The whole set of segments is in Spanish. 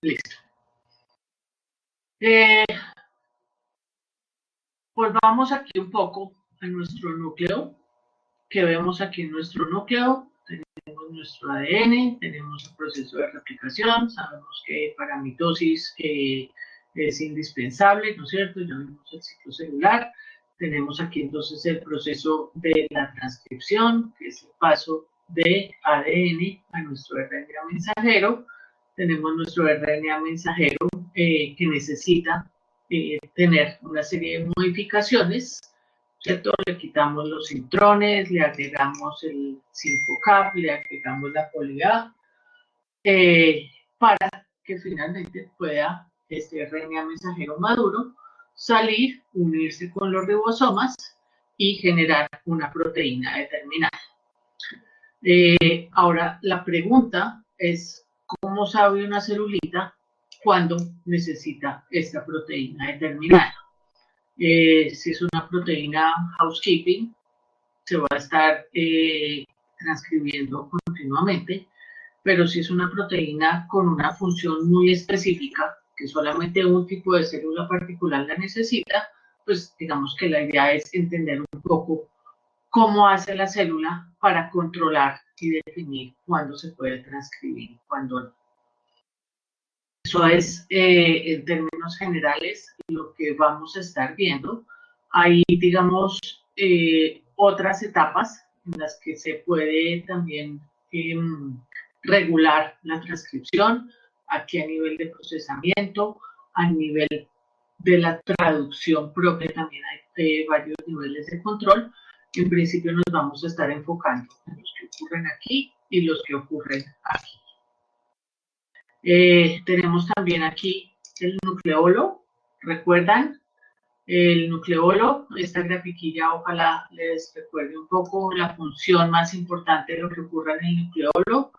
Listo. Volvamos aquí un poco a nuestro núcleo. Que vemos aquí en nuestro núcleo, tenemos nuestro ADN, tenemos el proceso de replicación, sabemos que para mitosis es indispensable, ¿no es cierto? Ya vimos el ciclo celular, tenemos aquí entonces el proceso de la transcripción, que es el paso de ADN a nuestro RNA mensajero, tenemos nuestro RNA mensajero que necesita tener una serie de modificacionciones, ¿cierto? Le quitamos los intrones, le agregamos el 5-cap, le agregamos la poli-A, para que finalmente pueda este RNA mensajero maduro salir, unirse con los ribosomas y generar una proteína determinada. Ahora, la pregunta es, ¿cómo sabe una celulita cuando necesita esta proteína determinada? Si es una proteína housekeeping, se va a estar transcribiendo continuamente, pero si es una proteína con una función muy específica, que solamente un tipo de célula particular la necesita, pues digamos que la idea es entender un poco cómo hace la célula para controlar y definir cuándo se puede transcribir y cuándo no. Eso es, en términos generales, lo que vamos a estar viendo. Hay, digamos, otras etapas en las que se puede también regular la transcripción, aquí a nivel de procesamiento, a nivel de la traducción propia también hay varios niveles de control. En principio nos vamos a estar enfocando en los que ocurren aquí y los que ocurren aquí. Tenemos también aquí el nucleolo, ¿recuerdan? El nucleolo, esta grafiquilla ojalá les recuerde un poco la función más importante de lo que ocurre en el nucleolo,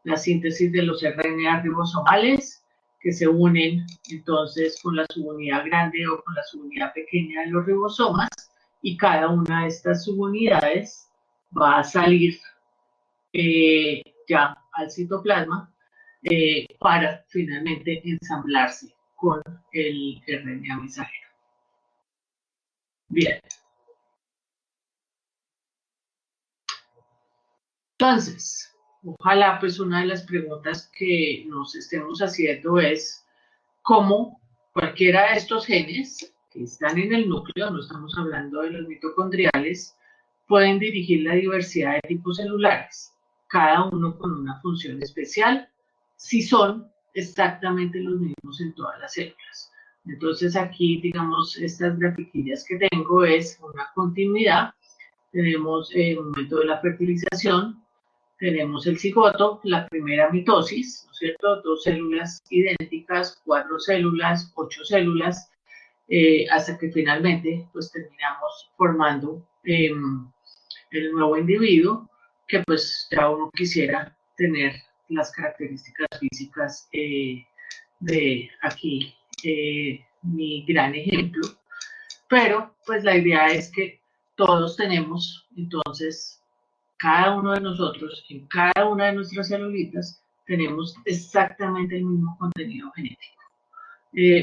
la síntesis de los RNA ribosomales que se unen entonces con la subunidad grande o con la subunidad pequeña de los ribosomas, y cada una de estas subunidades va a salir ya al citoplasma para finalmente ensamblarse con el RNA mensajero. Bien. Entonces, ojalá pues una de las preguntas que nos estemos haciendo es cómo cualquiera de estos genes que están en el núcleo, no estamos hablando de los mitocondriales, pueden dirigir la diversidad de tipos celulares, cada uno con una función especial, si son exactamente los mismos en todas las células. Entonces aquí, digamos, estas grafiquillas que tengo es una continuidad. Tenemos el momento de la fertilización, tenemos el cigoto, la primera mitosis, ¿no es cierto? 2 células idénticas, 4 células, 8 células, hasta que finalmente pues terminamos formando el nuevo individuo, que pues ya uno quisiera tener las características físicas de aquí, mi gran ejemplo, pero pues la idea es que todos tenemos entonces, cada uno de nosotros, en cada una de nuestras celulitas, tenemos exactamente el mismo contenido genético.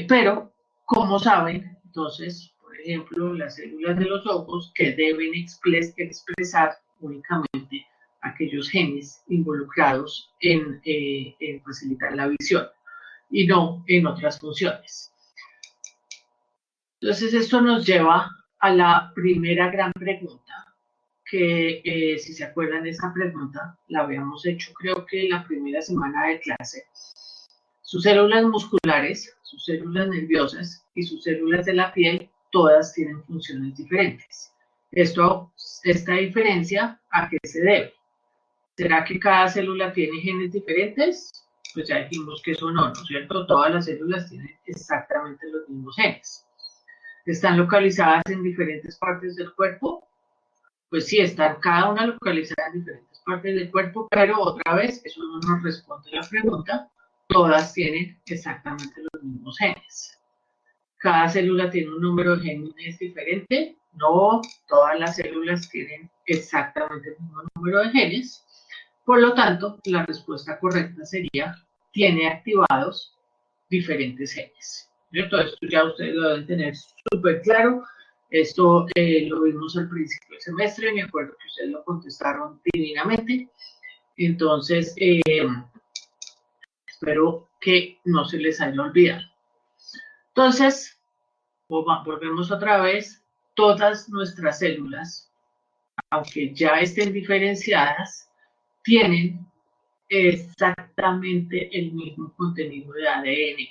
Pero, como saben, entonces, por ejemplo, las células de los ojos que deben expresar únicamente aquellos genes involucrados en facilitar la visión y no en otras funciones. Entonces, esto nos lleva a la primera gran pregunta, que si se acuerdan de esta pregunta, la habíamos hecho creo que la primera semana de clase. Sus células musculares, sus células nerviosas y sus células de la piel, todas tienen funciones diferentes. Esta diferencia, ¿a qué se debe? ¿Será que cada célula tiene genes diferentes? Pues ya dijimos que eso no, ¿no es cierto? Todas las células tienen exactamente los mismos genes. ¿Están localizadas en diferentes partes del cuerpo? Pues sí, están cada una localizada en diferentes partes del cuerpo, pero otra vez, eso no nos responde la pregunta. Todas tienen exactamente los mismos genes. ¿Cada célula tiene un número de genes diferente? No, todas las células tienen exactamente el mismo número de genes. Por lo tanto, la respuesta correcta sería, tiene activados diferentes genes. ¿Cierto? Esto ya ustedes lo deben tener súper claro. Esto lo vimos al principio del semestre, me acuerdo que ustedes lo contestaron divinamente. Entonces, espero que no se les haya olvidado. Entonces, volvemos otra vez, todas nuestras células, aunque ya estén diferenciadas, tienen exactamente el mismo contenido de ADN,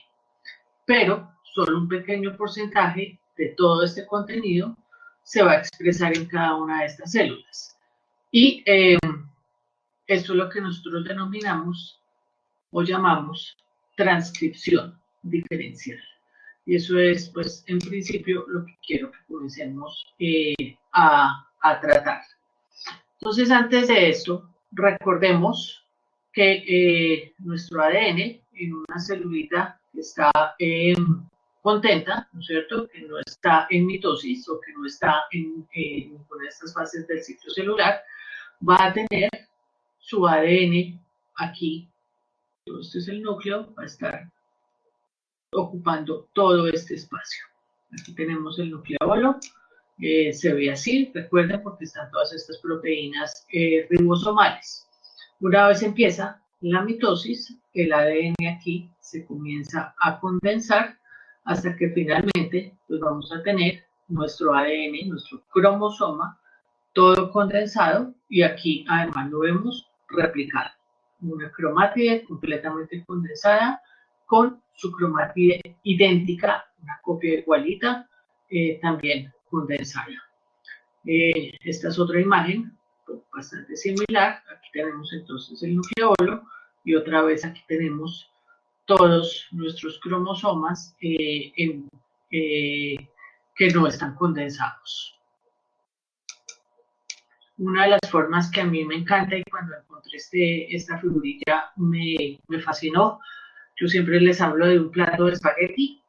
pero solo un pequeño porcentaje de todo este contenido se va a expresar en cada una de estas células. Y esto es lo que nosotros denominamos o llamamos transcripción diferencial. Y eso es, pues, en principio, lo que quiero que comencemos a tratar. Entonces, antes de esto, recordemos que nuestro ADN en una celulita que está contenta, ¿no es cierto? Que no está en mitosis o que no está en ninguna de estas fases del ciclo celular, va a tener su ADN aquí. Este es el núcleo, va a estar ocupando todo este espacio. Aquí tenemos el nucleolo. Se ve así, recuerden, porque están todas estas proteínas ribosomales. Una vez empieza la mitosis, el ADN aquí se comienza a condensar hasta que finalmente pues vamos a tener nuestro ADN, nuestro cromosoma, todo condensado, y aquí además lo vemos replicado. Una cromátide completamente condensada con su cromátide idéntica, una copia igualita, también condensada. Esta es otra imagen bastante similar. Aquí tenemos entonces el nucleolo y otra vez aquí tenemos todos nuestros cromosomas que no están condensados. Una de las formas que a mí me encanta, y cuando encontré esta figurilla me fascinó, yo siempre les hablo de un plato de espagueti,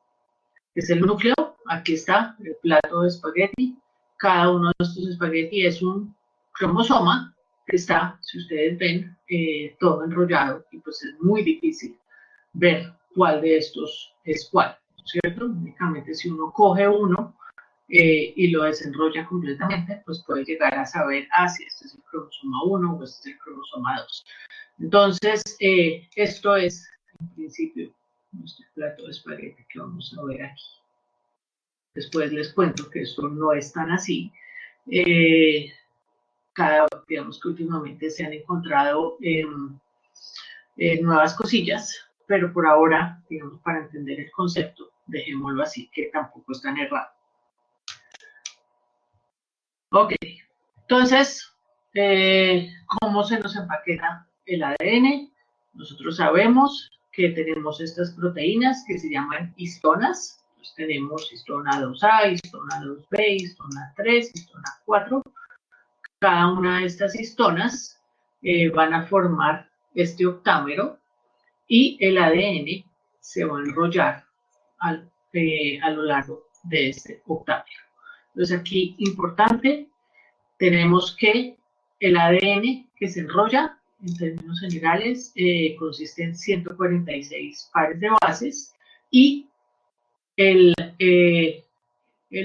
que es el núcleo. Aquí está el plato de espagueti. Cada uno de estos espagueti es un cromosoma que está, si ustedes ven, todo enrollado, y pues es muy difícil ver cuál de estos es cuál, ¿cierto? Únicamente si uno coge uno y lo desenrolla completamente, pues puede llegar a saber, si este es el cromosoma 1 o este es el cromosoma 2. Entonces, esto es, en principio, nuestro plato de espagueti que vamos a ver aquí. Después les cuento que esto no es tan así. Digamos que últimamente se han encontrado nuevas cosillas, pero por ahora, digamos, para entender el concepto, dejémoslo así, que tampoco es tan errado. Ok, entonces, ¿cómo se nos empaqueta el ADN? Nosotros sabemos que tenemos estas proteínas que se llaman histonas. Entonces, tenemos histona 2A, histona 2B, histona 3, histona 4. Cada una de estas histonas van a formar este octámero y el ADN se va a enrollar a lo largo de este octámero. Entonces, aquí, importante, tenemos que el ADN que se enrolla, en términos generales, consiste en 146 pares de bases, y el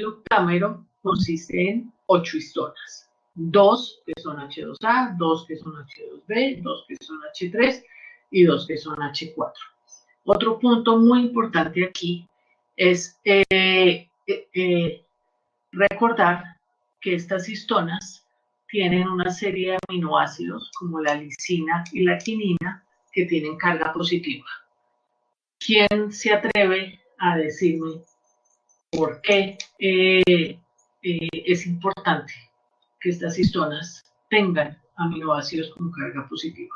octámero consiste en 8 histonas. 2 que son H2A, 2 que son H2B, 2 que son H3 y 2 que son H4. Otro punto muy importante aquí es recordar que estas histonas tienen una serie de aminoácidos como la lisina y la quinina que tienen carga positiva. ¿Quién se atreve a decirme por qué es importante que estas histonas tengan aminoácidos con carga positiva?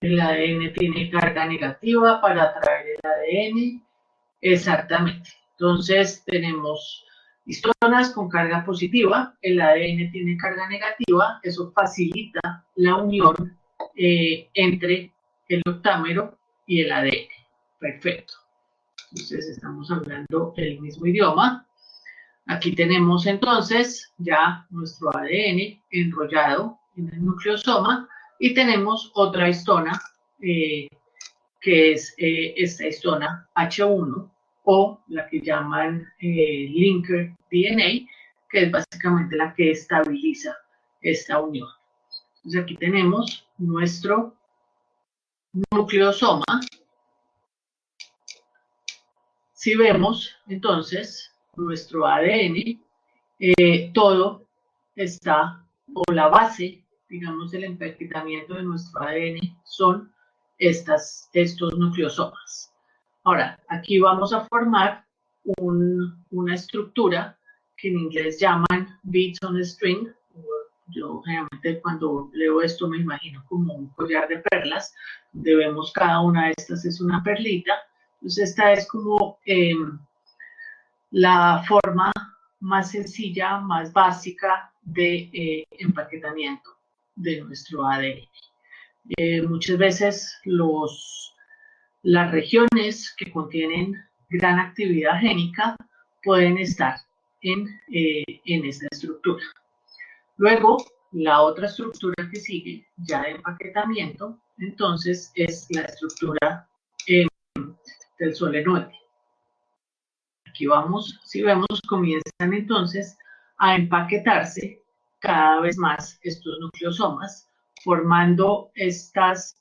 El ADN tiene carga negativa para atraer el ADN. Exactamente. Entonces tenemos histonas con carga positiva, el ADN tiene carga negativa, eso facilita la unión entre el octámero y el ADN. Perfecto. Entonces estamos hablando el mismo idioma. Aquí tenemos entonces ya nuestro ADN enrollado en el nucleosoma y tenemos otra histona que es esta histona H1 o la que llaman linker DNA, que es básicamente la que estabiliza esta unión. Entonces aquí tenemos nuestro nucleosoma. Si vemos entonces nuestro ADN, todo está, o la base, digamos, del empaquetamiento de nuestro ADN son estos nucleosomas. Ahora, aquí vamos a formar una estructura que en inglés llaman beads on a string. Yo generalmente cuando leo esto me imagino como un collar de perlas, donde vemos cada una de estas es una perlita. Entonces esta es como la forma más sencilla, más básica de empaquetamiento de nuestro ADN. Muchas veces las regiones que contienen gran actividad génica pueden estar en esta estructura. Luego, la otra estructura que sigue, ya de empaquetamiento, entonces es la estructura del solenoide. Aquí vamos, si vemos, comienzan entonces a empaquetarse cada vez más estos nucleosomas, formando estas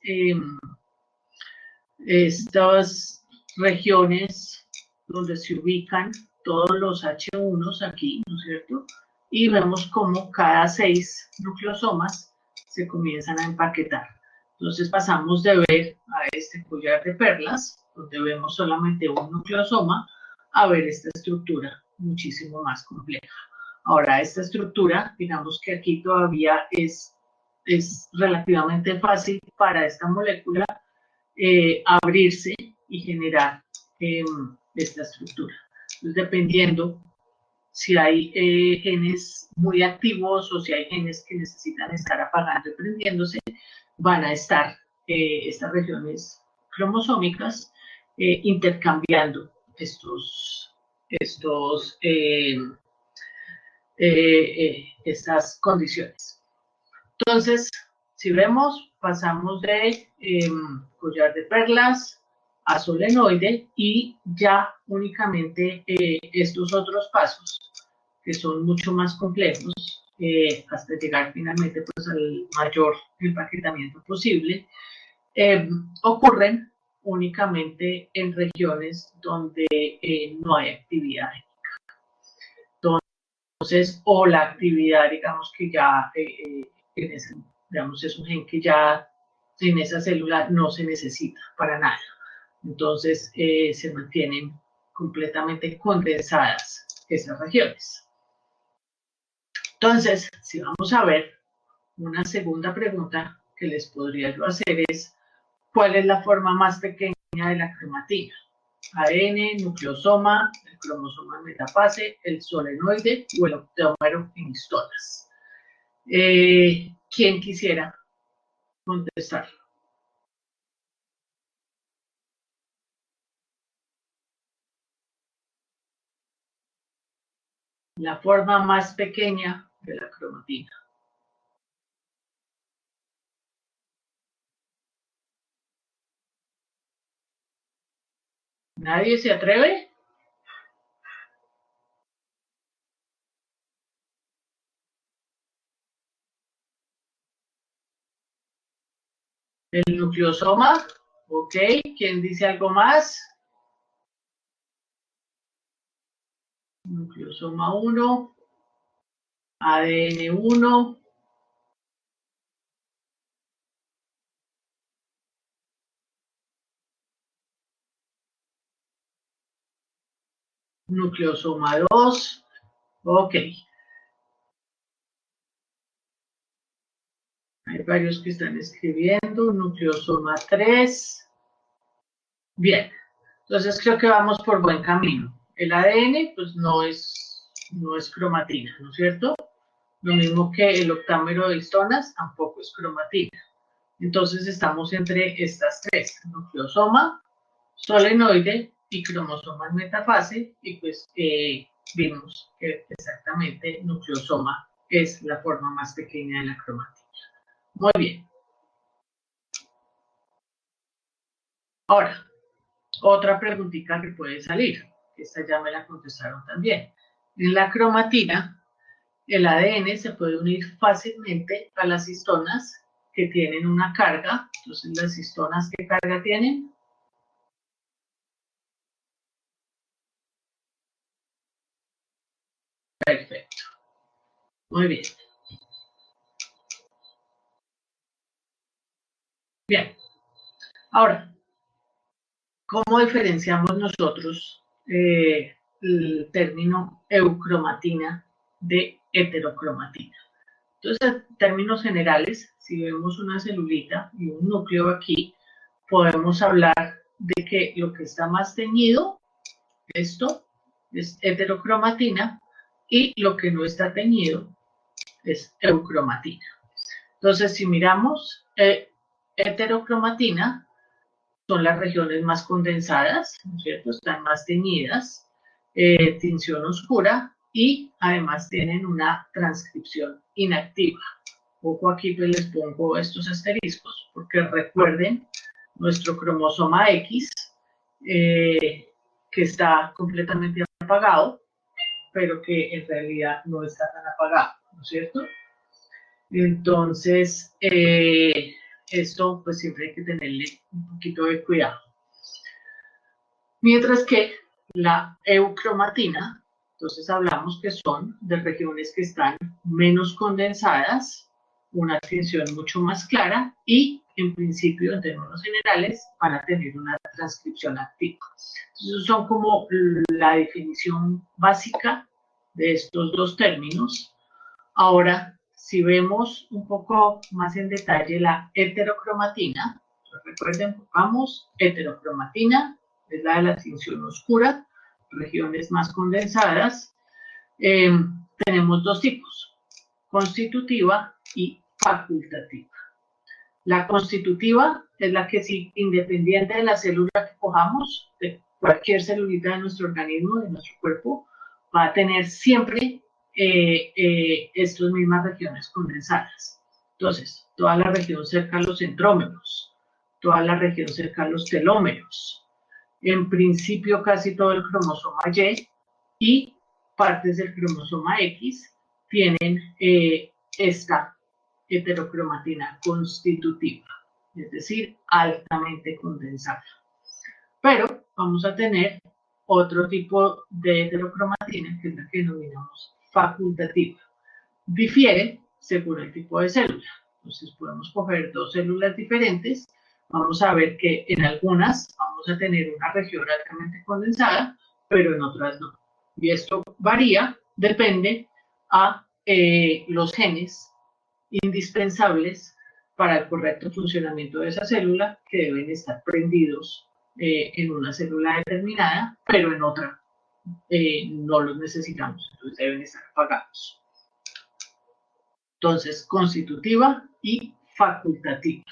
regiones donde se ubican todos los H1s aquí, ¿no es cierto? Y vemos como cada 6 nucleosomas se comienzan a empaquetar. Entonces pasamos de ver a este collar de perlas, donde vemos solamente un nucleosoma, a ver esta estructura muchísimo más compleja. Ahora, esta estructura, digamos que aquí todavía es relativamente fácil para esta molécula abrirse y generar esta estructura. Entonces, dependiendo si hay genes muy activos o si hay genes que necesitan estar apagando y prendiéndose, van a estar estas regiones cromosómicas intercambiando estas condiciones. Entonces, si vemos, pasamos de collar de perlas a solenoide y ya únicamente estos otros pasos, que son mucho más complejos, hasta llegar finalmente pues, al mayor empaquetamiento posible, ocurren únicamente en regiones donde no hay actividad. Entonces, o la actividad, digamos que ya digamos, es un gen que ya en esa célula no se necesita para nada. Entonces, se mantienen completamente condensadas esas regiones. Entonces, si vamos a ver, una segunda pregunta que les podría yo hacer es, ¿cuál es la forma más pequeña de la cromatina? ADN, nucleosoma, el cromosoma en metafase, el solenoide o el octómero en histonas. ¿Quién quisiera contestar? La forma más pequeña de la cromatina. ¿Nadie se atreve? El nucleosoma. Ok, ¿quién dice algo más? Nucleosoma 1, ADN 1. Nucleosoma 2. Ok. Hay varios que están escribiendo. Nucleosoma 3. Bien. Entonces creo que vamos por buen camino. El ADN pues no es cromatina, ¿no es cierto? Lo mismo que el octámero de histonas tampoco es cromatina. Entonces estamos entre estas tres, nucleosoma, solenoide y cromosoma en metafase, y pues vimos que exactamente nucleosoma es la forma más pequeña de la cromatina. Muy bien. Ahora, otra preguntita que puede salir, esta ya me la contestaron también. En la cromatina, el ADN se puede unir fácilmente a las histonas que tienen una carga. Entonces, ¿las histonas qué carga tienen? Perfecto. Muy bien. Bien. Ahora, ¿cómo diferenciamos nosotros el término eucromatina de heterocromatina? Entonces, en términos generales, si vemos una celulita y un núcleo aquí, podemos hablar de que lo que está más teñido, esto es heterocromatina, y lo que no está teñido es eucromatina. Entonces, si miramos heterocromatina, son las regiones más condensadas, ¿no es cierto? Están más teñidas, tinción oscura y además tienen una transcripción inactiva. Ojo, aquí pues les pongo estos asteriscos porque recuerden nuestro cromosoma X que está completamente apagado, pero que en realidad no está tan apagado, ¿no es cierto? Entonces, esto pues siempre hay que tenerle un poquito de cuidado. Mientras que la eucromatina, entonces hablamos que son de regiones que están menos condensadas, una tinción mucho más clara y en principio, en términos generales, van a tener una transcripción activa. Entonces son como la definición básica de estos dos términos. Ahora, si vemos un poco más en detalle la heterocromatina, recuerden, vamos, heterocromatina es la de la tinción oscura, regiones más condensadas. Tenemos dos tipos, constitutiva y facultativa. La constitutiva es la que, si independiente de la célula que cojamos, de cualquier celulita de nuestro organismo, de nuestro cuerpo, va a tener siempre estas mismas regiones condensadas. Entonces, toda la región cerca a los centrómeros, toda la región cerca a los telómeros, en principio casi todo el cromosoma Y y partes del cromosoma X tienen esta heterocromatina constitutiva, es decir, altamente condensada. Pero vamos a tener otro tipo de heterocromatina, que es la que denominamos facultativa. Difiere según el tipo de célula. Entonces podemos coger dos células diferentes. Vamos a ver que en algunas vamos a tener una región altamente condensada, pero en otras no. Y esto varía, depende a los genes indispensables para el correcto funcionamiento de esa célula, que deben estar prendidos en una célula determinada, pero en otra no los necesitamos, entonces deben estar apagados. Entonces, constitutiva y facultativa.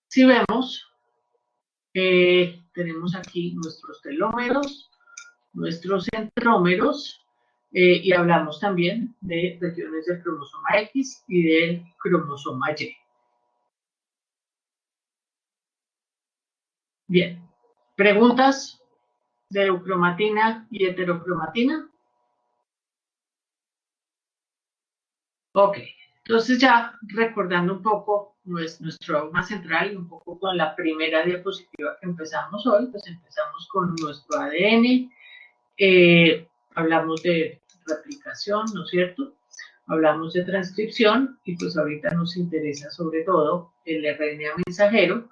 Si vemos, tenemos aquí nuestros telómeros, nuestros centrómeros, y hablamos también de regiones del cromosoma X y del cromosoma Y. Bien, ¿preguntas de eucromatina y heterocromatina? Ok, entonces ya recordando un poco nuestro dogma central y un poco con la primera diapositiva que empezamos hoy, pues empezamos con nuestro ADN, hablamos de replicación, ¿no es cierto? Hablamos de transcripción y pues ahorita nos interesa sobre todo el RNA mensajero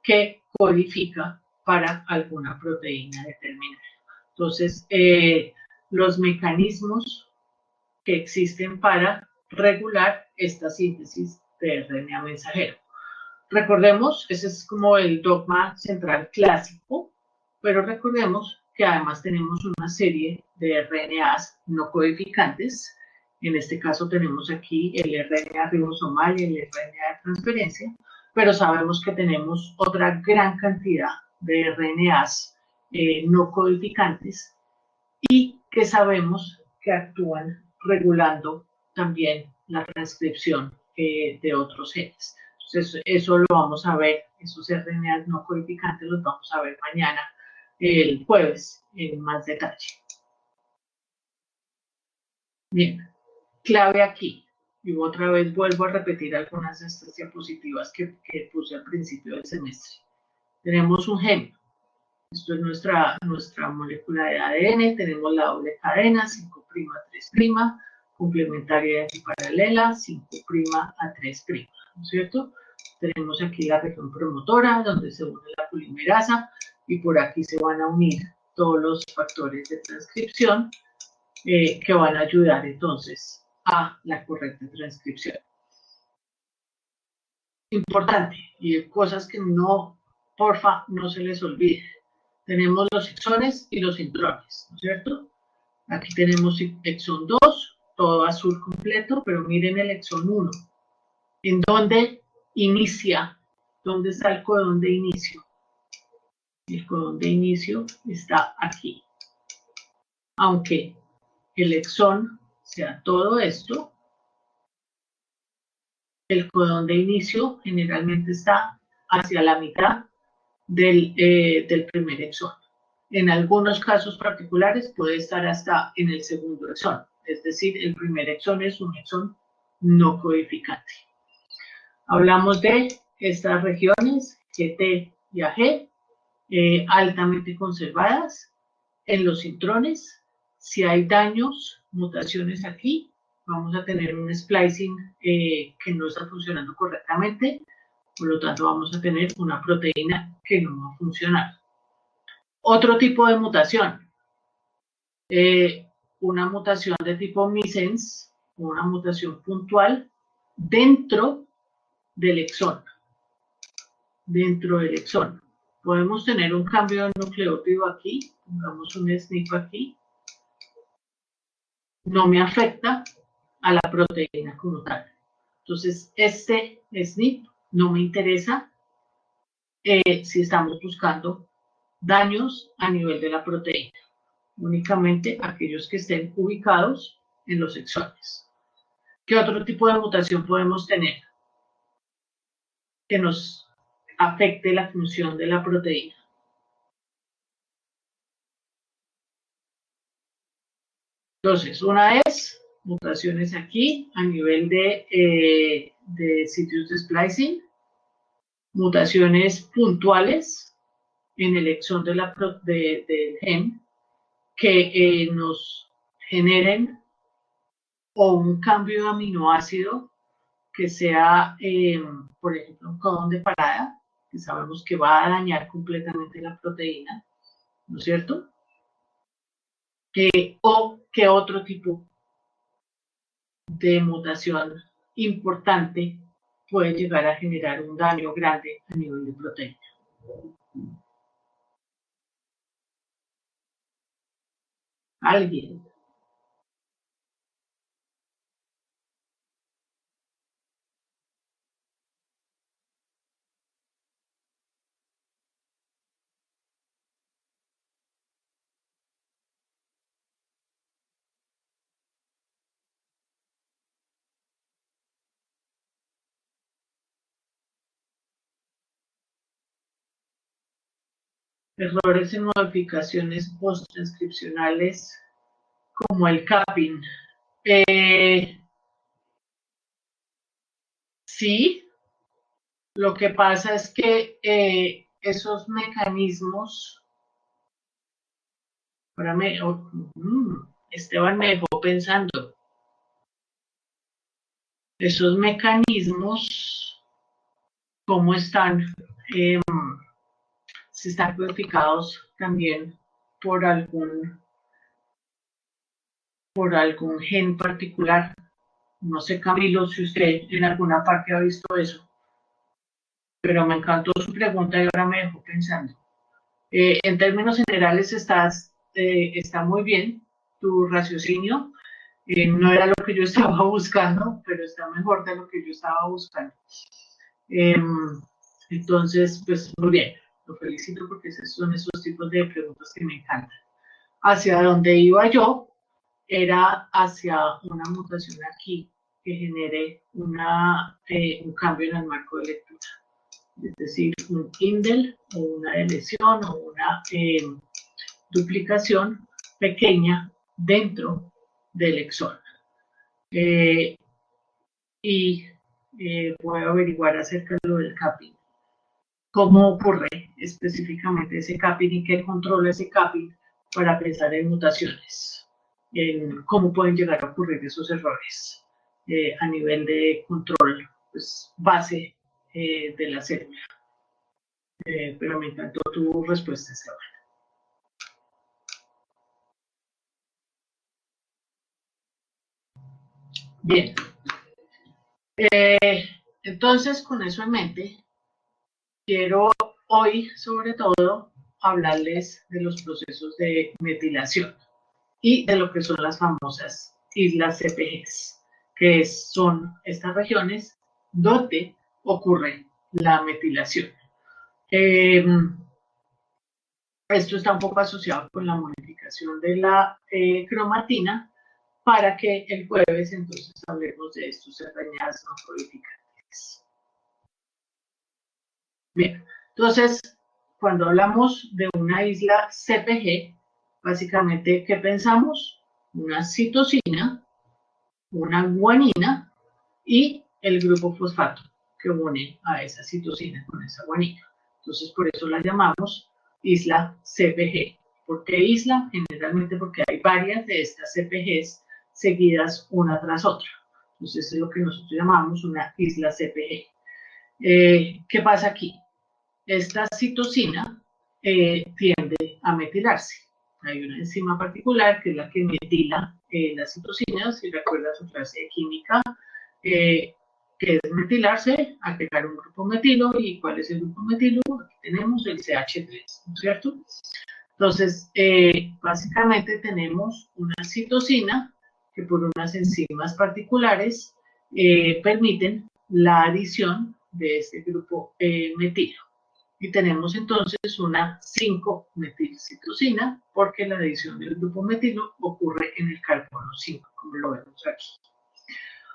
que codifica para alguna proteína determinada. Entonces, los mecanismos que existen para regular esta síntesis de RNA mensajero. Recordemos, ese es como el dogma central clásico, pero recordemos que además tenemos una serie de RNAs no codificantes. En este caso tenemos aquí el RNA ribosomal y el RNA de transferencia, pero sabemos que tenemos otra gran cantidad de RNAs no codificantes y que sabemos que actúan regulando también la transcripción de otros genes. Entonces, eso lo vamos a ver, esos RNA no codificantes los vamos a ver mañana, el jueves, en más detalle. Bien, clave aquí, y otra vez vuelvo a repetir algunas de estas diapositivas que puse al principio del semestre. Tenemos un gen, esto es nuestra molécula de ADN, tenemos la doble cadena, 5' a 3', complementaria y paralela, 5' a 3', ¿no es cierto? Tenemos aquí la región promotora, donde se une la polimerasa, y por aquí se van a unir todos los factores de transcripción que van a ayudar entonces a la correcta transcripción. Importante, y cosas que no, porfa, no se les olvide. Tenemos los exones y los intrones, ¿no es cierto? Aquí tenemos exón 2, todo azul completo, pero miren el exón 1, en donde inicia, ¿dónde está el codón de inicio? El codón de inicio está aquí. Aunque el exón sea todo esto, el codón de inicio generalmente está hacia la mitad del primer exón. En algunos casos particulares puede estar hasta en el segundo exón, es decir, el primer exón es un exón no codificante. Hablamos de estas regiones, GT y AG, altamente conservadas. En los intrones, si hay daños, mutaciones aquí, vamos a tener un splicing que no está funcionando correctamente, por lo tanto vamos a tener una proteína que no va a funcionar. Otro tipo de mutación, una mutación de tipo missense, una mutación puntual dentro del exón. Dentro del exón. Podemos tener un cambio de nucleótido aquí, pongamos un SNP aquí, no me afecta a la proteína como tal. Entonces, este SNP no me interesa si estamos buscando daños a nivel de la proteína, únicamente aquellos que estén ubicados en los exones. ¿Qué otro tipo de mutación podemos tener que nos afecte la función de la proteína? Entonces, una es mutaciones aquí a nivel de sitios de splicing, mutaciones puntuales en el exón del gen que nos generen o un cambio de aminoácido que sea, por ejemplo, un codón de parada, que sabemos que va a dañar completamente la proteína, ¿no es cierto? O que otro tipo de mutación importante puede llegar a generar un daño grande a nivel de proteína. ¿Alguien? Errores en modificaciones post-transcripcionales como el capping. Sí, lo que pasa es que esos mecanismos, Esteban me dejó pensando, esos mecanismos, ¿cómo están? Si están codificados también por algún gen particular. No sé, Camilo, si usted en alguna parte ha visto eso, pero me encantó su pregunta y ahora me dejó pensando. En términos generales está muy bien tu raciocinio. No era lo que yo estaba buscando, pero está mejor de lo que yo estaba buscando. Entonces, pues muy bien, lo felicito porque esos son esos tipos de preguntas que me encantan. hacia donde iba yo era hacia una mutación aquí que genere un cambio en el marco de lectura, es decir, un indel o una deleción o una duplicación pequeña dentro del exón. Voy a averiguar acerca de lo del capping. ¿Cómo ocurre específicamente ese capping y qué controla ese capping para pensar en mutaciones? En cómo pueden llegar a ocurrir esos errores a nivel de control pues, base de la célula. Pero me encantó tu respuesta, Esteban. Bien. Entonces, con eso en mente, quiero hoy, sobre todo, hablarles de los procesos de metilación y de lo que son las famosas islas CPGs, que son estas regiones donde ocurre la metilación. Esto está un poco asociado con la modificación de la cromatina para que el jueves entonces hablemos de estos RNAs no codificantes. Bien, entonces, cuando hablamos de una isla CPG, básicamente, ¿qué pensamos? Una citosina, una guanina y el grupo fosfato que une a esa citosina con esa guanina. Entonces, por eso la llamamos isla CPG. ¿Por qué isla? Generalmente porque hay varias de estas CPGs seguidas una tras otra. Entonces, es lo que nosotros llamamos una isla CPG. ¿Qué pasa aquí? Esta citosina tiende a metilarse. Hay una enzima particular que es la que metila las citosinas, si recuerdas su clase de química, que es metilarse, agregar un grupo metilo. ¿Y cuál es el grupo metilo? Aquí tenemos el CH3, ¿no es cierto? Entonces, básicamente tenemos una citosina que por unas enzimas particulares permiten la adición de este grupo metilo. Y tenemos entonces una 5-metilcitosina porque la adición del grupo metilo ocurre en el carbono 5, como lo vemos aquí.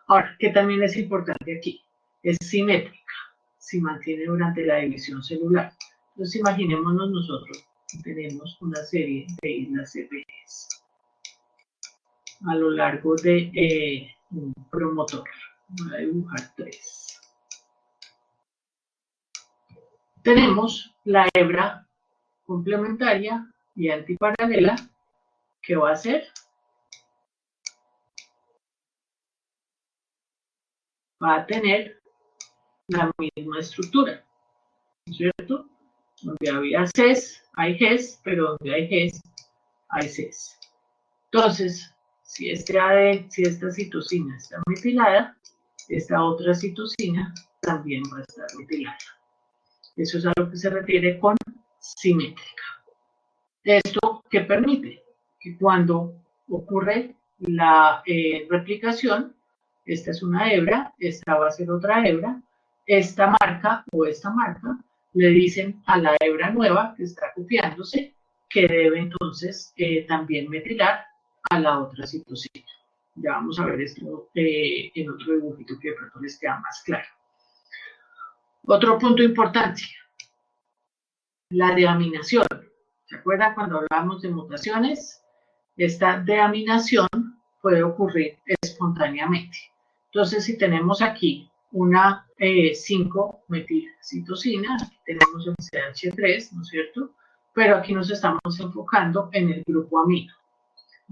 Ahora, ¿qué también es importante aquí? Es simétrica, se mantiene durante la división celular. Entonces, imaginémonos nosotros que tenemos una serie de islas CPGs a lo largo de un promotor. Voy a dibujar 3. Tenemos la hebra complementaria y antiparalela, ¿qué va a hacer? Va a tener la misma estructura, ¿no es cierto? Donde había CES, hay GES, pero donde hay GES, hay CES. Entonces, si esta citosina está metilada, esta otra citosina también va a estar metilada. Eso es a lo que se refiere con simétrica. ¿Esto qué permite? Que cuando ocurre la replicación, esta es una hebra, esta va a ser otra hebra, esta marca o esta marca le dicen a la hebra nueva que está copiándose que debe entonces también metilar a la otra citosina. Ya vamos a ver esto en otro dibujito que de pronto les queda más claro. Otro punto importante, la deaminación. ¿Se acuerdan cuando hablábamos de mutaciones? Esta deaminación puede ocurrir espontáneamente. Entonces, si tenemos aquí una 5-metilcitosina, aquí tenemos el CH3, ¿no es cierto? Pero aquí nos estamos enfocando en el grupo amino.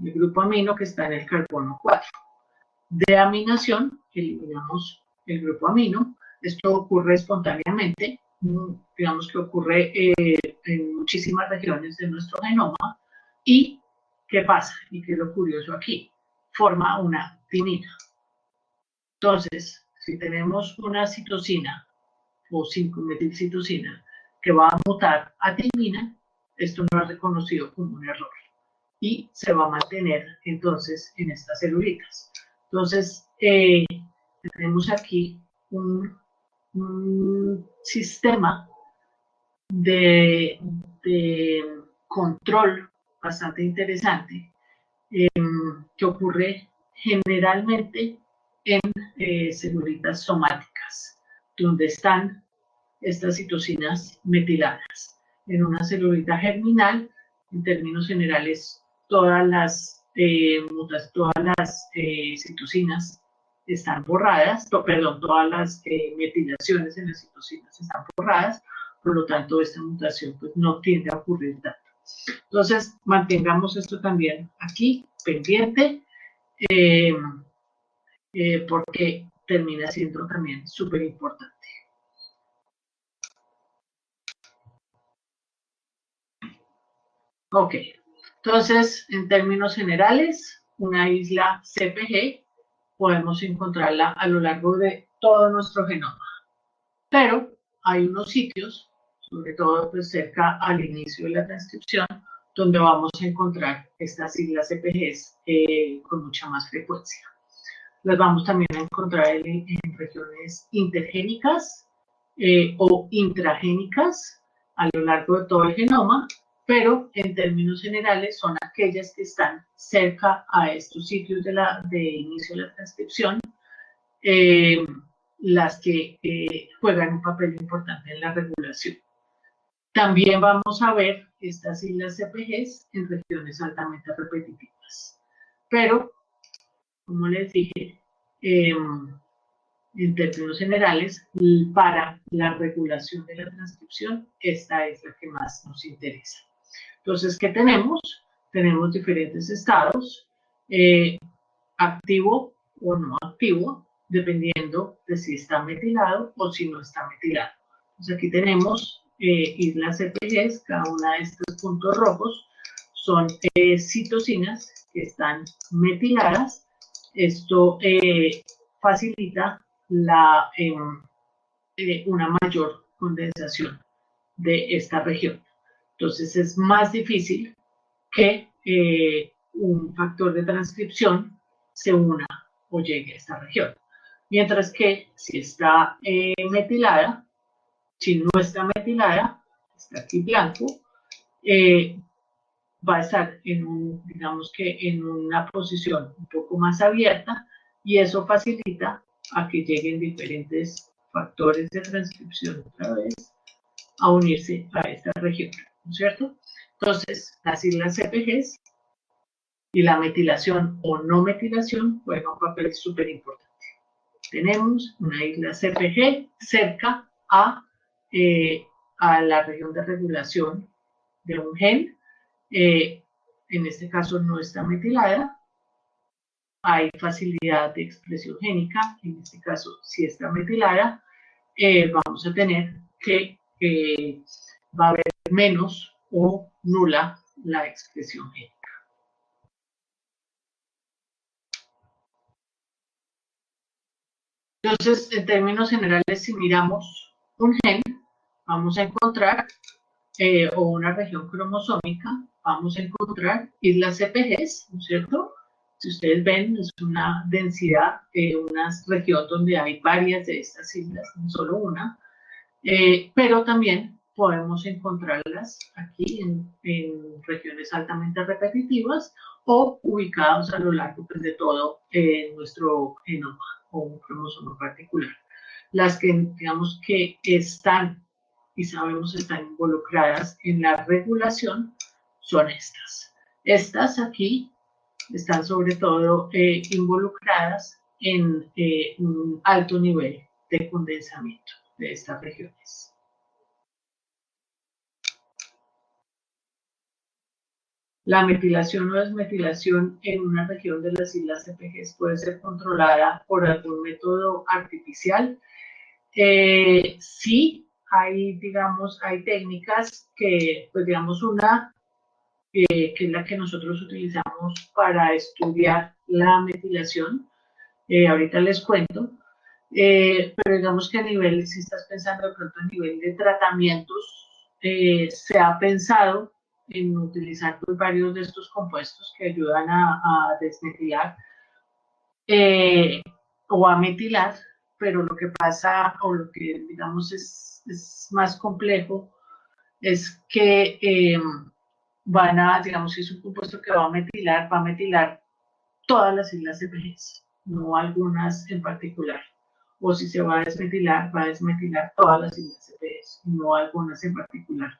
El grupo amino que está en el carbono 4. Deaminación, eliminamos el grupo amino. Esto ocurre espontáneamente, digamos que ocurre en muchísimas regiones de nuestro genoma. ¿Y qué pasa? Y qué es lo curioso aquí, forma una timina. Entonces, si tenemos una citosina o 5-metilcitosina que va a mutar a timina, esto no es reconocido como un error y se va a mantener entonces en estas celulitas. Entonces, tenemos aquí un sistema de control bastante interesante que ocurre generalmente en células somáticas, donde están estas citocinas metiladas. En una celulita germinal, en términos generales, todas las citocinas están borradas, todas las metilaciones en las citocinas están borradas, por lo tanto esta mutación pues, no tiende a ocurrir tanto. Entonces, mantengamos esto también aquí pendiente, porque termina siendo también súper importante. Ok, entonces, en términos generales, una isla CPG podemos encontrarla a lo largo de todo nuestro genoma, pero hay unos sitios, sobre todo pues, cerca al inicio de la transcripción, donde vamos a encontrar estas islas CPGs con mucha más frecuencia. Las vamos también a encontrar en regiones intergénicas o intragénicas a lo largo de todo el genoma, pero en términos generales son aquellas que están cerca a estos sitios de inicio de la transcripción, las que juegan un papel importante en la regulación. También vamos a ver estas islas CPGs en regiones altamente repetitivas. Pero, como les dije, en términos generales, para la regulación de la transcripción, esta es la que más nos interesa. Entonces, ¿qué tenemos? Tenemos diferentes estados, activo o no activo, dependiendo de si está metilado o si no está metilado. Entonces, aquí tenemos islas CPGs, cada una de estos puntos rojos son citocinas que están metiladas. Esto facilita una mayor condensación de esta región. Entonces es más difícil que un factor de transcripción se una o llegue a esta región. Mientras que si está metilada, si no está metilada, está aquí blanco, va a estar digamos que en una posición un poco más abierta y eso facilita a que lleguen diferentes factores de transcripción otra vez a unirse a esta región, ¿no es cierto? Entonces, las islas CPGs y la metilación o no metilación juegan un papel súper importante. Tenemos una isla CPG cerca a la región de regulación de un gen, en este caso no está metilada, hay facilidad de expresión génica, en este caso si está metilada, vamos a tener que va a haber menos o nula la expresión génica. Entonces, en términos generales, si miramos un gen, vamos a encontrar, o una región cromosómica, vamos a encontrar islas CPGs, ¿no es cierto? Si ustedes ven, es una densidad, una región donde hay varias de estas islas, no solo una, pero también podemos encontrarlas aquí en regiones altamente repetitivas o ubicados a lo largo pues, de todo nuestro genoma o un cromosoma particular. Las que digamos que están y sabemos están involucradas en la regulación son estas. Estas aquí están sobre todo involucradas en un alto nivel de condensamiento de estas regiones. La metilación o desmetilación en una región de las islas CPGs puede ser controlada por algún método artificial. Sí, hay, digamos, hay técnicas que, pues digamos, una que es la que nosotros utilizamos para estudiar la metilación. Ahorita les cuento. Pero digamos que a nivel, si estás pensando de pronto a nivel de tratamientos, se ha pensado en utilizar pues, varios de estos compuestos que ayudan a desmetilar o a metilar, pero lo que pasa o lo que digamos es más complejo es que van a, digamos, si es un compuesto que va a metilar todas las siglas CPGs, no algunas en particular. O si se va a desmetilar todas las siglas CPGs, no algunas en particular.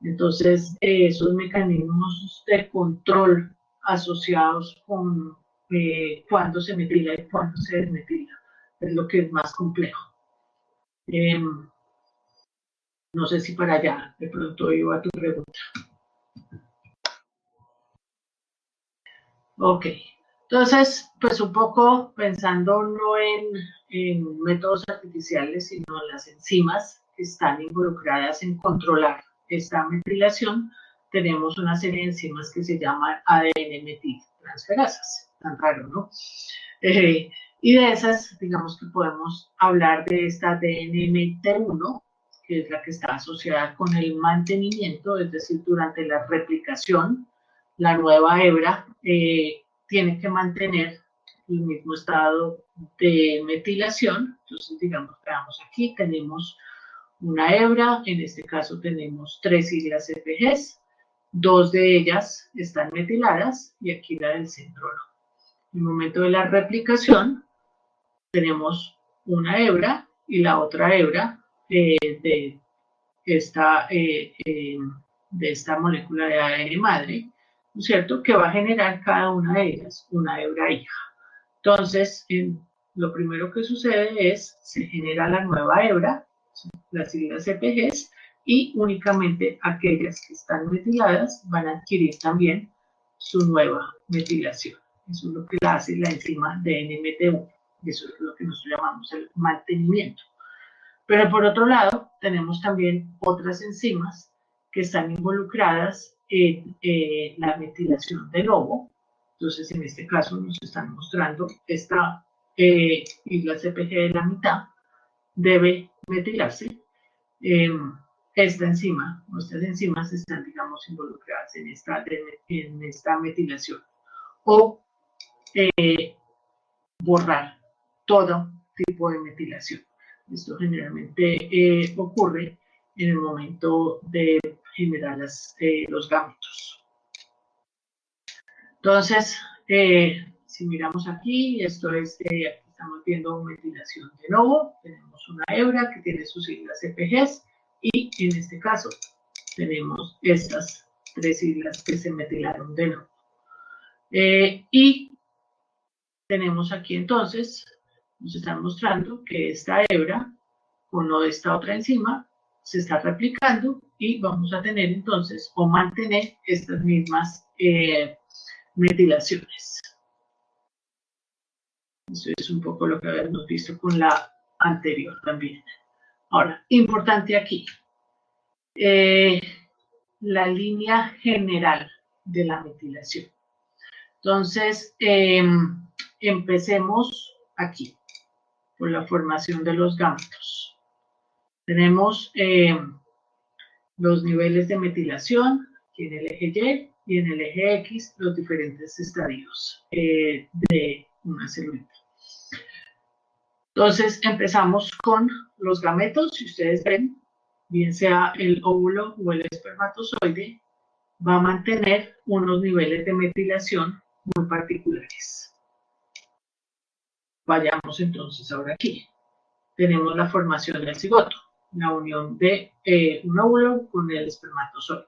Entonces, esos mecanismos de control asociados con cuándo se metila y cuándo se desmetila es lo que es más complejo. No sé si para allá de pronto iba a tu pregunta. Ok, entonces, pues un poco pensando no en métodos artificiales, sino en las enzimas que están involucradas en controlar esta metilación, tenemos una serie de enzimas que se llaman ADN metiltransferasas. Tan raro, ¿no? Y de esas, digamos que podemos hablar de esta DNMT1, que es la que está asociada con el mantenimiento, es decir, durante la replicación, la nueva hebra tiene que mantener el mismo estado de metilación. Entonces, digamos, veamos aquí, tenemos una hebra, en este caso tenemos 3 siglas CPGs, 2 de ellas están metiladas y aquí la del centro no. En el momento de la replicación, tenemos una hebra y la otra hebra de esta molécula de ADN madre, ¿no es cierto?, que va a generar cada una de ellas una hebra hija. Entonces, lo primero que sucede es, se genera la nueva hebra, las siglas CPGs, y únicamente aquellas que están metiladas van a adquirir también su nueva metilación. Eso es lo que hace la enzima DNMT1. Eso es lo que nosotros llamamos el mantenimiento. Pero por otro lado, tenemos también otras enzimas que están involucradas en la metilación del ovo. Entonces, en este caso nos están mostrando esta isla CPG de la mitad debe metilarse. Esta enzima, nuestras enzimas están, digamos, involucradas en esta metilación. O borrar todo tipo de metilación. Esto generalmente ocurre en el momento de generar los gametos. Entonces, si miramos aquí, esto es, aquí estamos viendo metilación de nuevo, tenemos una hebra que tiene sus siglas CPGs y en este caso tenemos estas 3 siglas que se metilaron de nuevo. Y tenemos aquí entonces, nos están mostrando que esta hebra con esta otra enzima se está replicando y vamos a tener entonces o mantener estas mismas metilaciones. Eso es un poco lo que habíamos visto con la anterior también. Ahora, importante aquí, la línea general de la metilación. Entonces, empecemos aquí, por la formación de los gametos. Tenemos los niveles de metilación, aquí en el eje Y y en el eje X los diferentes estadios de una célula. Entonces empezamos con los gametos, si ustedes ven, bien sea el óvulo o el espermatozoide, va a mantener unos niveles de metilación muy particulares. Vayamos entonces ahora aquí. Tenemos la formación del cigoto, la unión de un óvulo con el espermatozoide.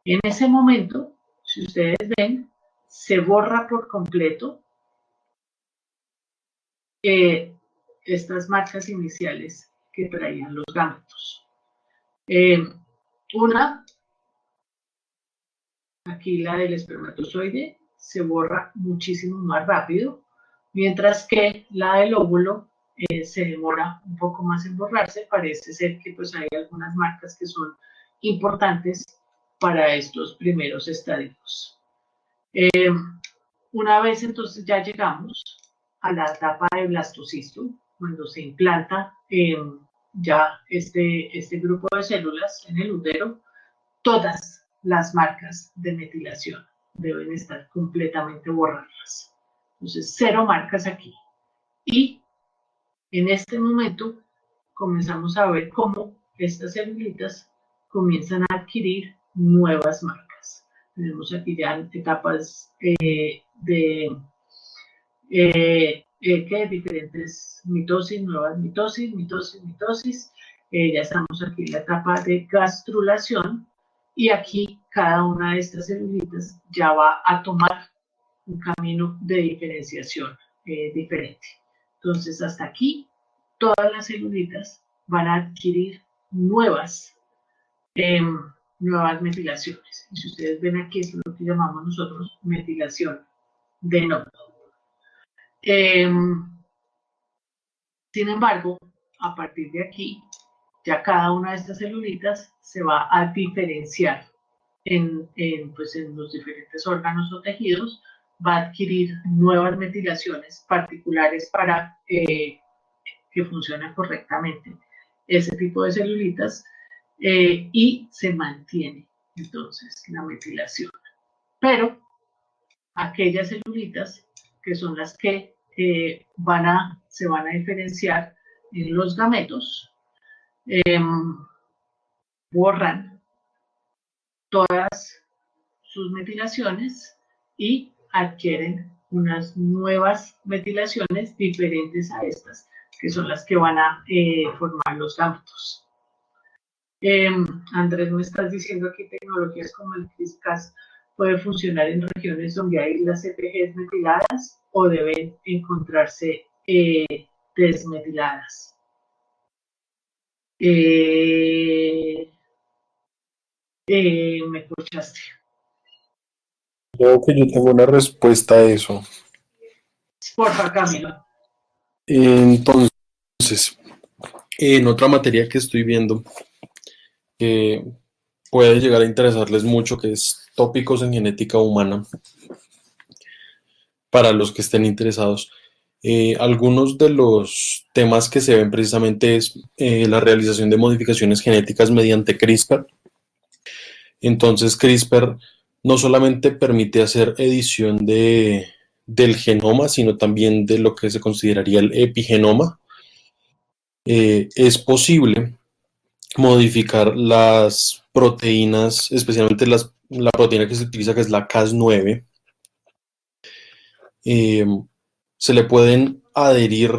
En ese momento, si ustedes ven, se borra por completo estas marcas iniciales que traían los gametos. Una, aquí la del espermatozoide, se borra muchísimo más rápido, mientras que la del óvulo se demora un poco más en borrarse. Parece ser que pues hay algunas marcas que son importantes para estos primeros estadios. Una vez entonces ya llegamos a la etapa de blastocisto, cuando se implanta ya este grupo de células en el útero, todas las marcas de metilación deben estar completamente borradas. Entonces, 0 marcas aquí. Y en este momento comenzamos a ver cómo estas celulitas comienzan a adquirir nuevas marcas. Tenemos aquí ya etapas diferentes mitosis, nuevas mitosis, mitosis. Ya estamos aquí en la etapa de gastrulación y aquí cada una de estas celulitas ya va a tomar un camino de diferenciación diferente. Entonces, hasta aquí, todas las celulitas van a adquirir nuevas metilaciones. Y si ustedes ven aquí, eso es lo que llamamos nosotros metilación de nodo. Sin embargo, a partir de aquí, ya cada una de estas celulitas se va a diferenciar pues en los diferentes órganos o tejidos, va a adquirir nuevas metilaciones particulares para que funcionen correctamente ese tipo de celulitas y se mantiene entonces la metilación. Pero aquellas celulitas que son las que se van a diferenciar en los gametos, borran todas sus metilaciones y adquieren unas nuevas metilaciones diferentes a estas, que son las que van a formar los gametos. Andrés, ¿me estás diciendo que tecnologías como el CRISPR-Cas puede funcionar en regiones donde hay las CPGs metiladas o deben encontrarse desmetiladas? Me escuchaste. Creo que yo tengo una respuesta a eso. Porfa, Camilo. Entonces, en otra materia que estoy viendo, que puede llegar a interesarles mucho, que es tópicos en genética humana, para los que estén interesados. Algunos de los temas que se ven precisamente es la realización de modificaciones genéticas mediante CRISPR. Entonces, CRISPR no solamente permite hacer edición del genoma, sino también de lo que se consideraría el epigenoma. Es posible modificar las proteínas, especialmente la proteína que se utiliza, que es la Cas9. Se le pueden adherir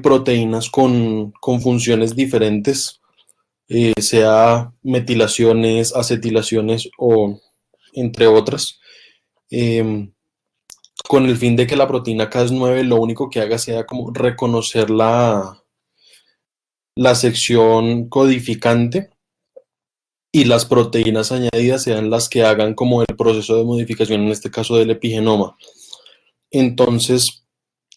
proteínas con funciones diferentes, sea metilaciones, acetilaciones o entre otras, con el fin de que la proteína Cas9 lo único que haga sea como reconocer la sección codificante y las proteínas añadidas sean las que hagan como el proceso de modificación, en este caso del epigenoma. Entonces,